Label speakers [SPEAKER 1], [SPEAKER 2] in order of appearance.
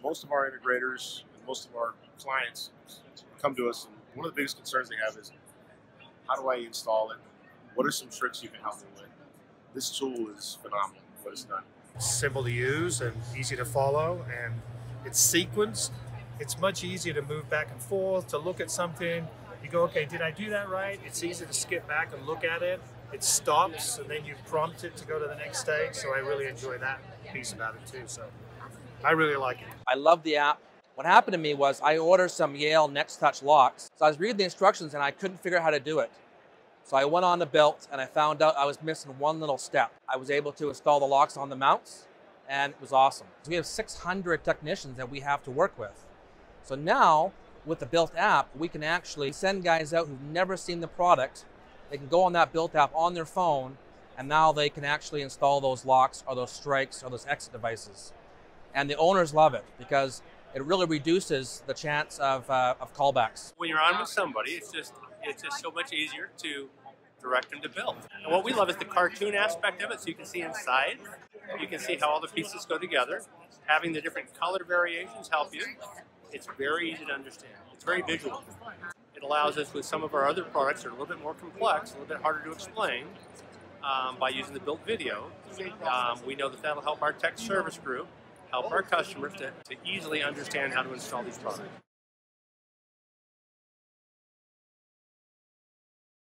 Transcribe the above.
[SPEAKER 1] Most of our integrators and most of our clients come to us, and one of the biggest concerns they have is, how do I install it? What are some tricks you can help me with? This tool is phenomenal, what it's done.
[SPEAKER 2] It's simple to use and easy to follow, and it's sequenced. It's much easier to move back and forth, to look at something. You go, okay, did I do that right? It's easy to skip back and look at it. It stops, and then you prompt it to go to the next stage. So I really enjoy that piece about it too. So I really like it.
[SPEAKER 3] I love the app. What happened to me was I ordered some Yale Next Touch locks. So I was reading the instructions and I couldn't figure out how to do it. So I went on the built and I found out I was missing one little step. I was able to install the locks on the mounts, and it was awesome. So we have 600 technicians that we have to work with. So now, with the built app, we can actually send guys out who've never seen the product. They can go on that built app on their phone, and now they can actually install those locks or those strikes or those exit devices. And the owners love it because it really reduces the chance of callbacks.
[SPEAKER 4] When you're on with somebody, it's just so much easier to direct them to build. And what we love is the cartoon aspect of it, so you can see inside. You can see how all the pieces go together. Having the different color variations help you. It's very easy to understand. It's very visual. It allows us, with some of our other products that are a little bit more complex, a little bit harder to explain, by using the built video. We know that that'll help our tech service group, help our customers to easily understand how to install these products.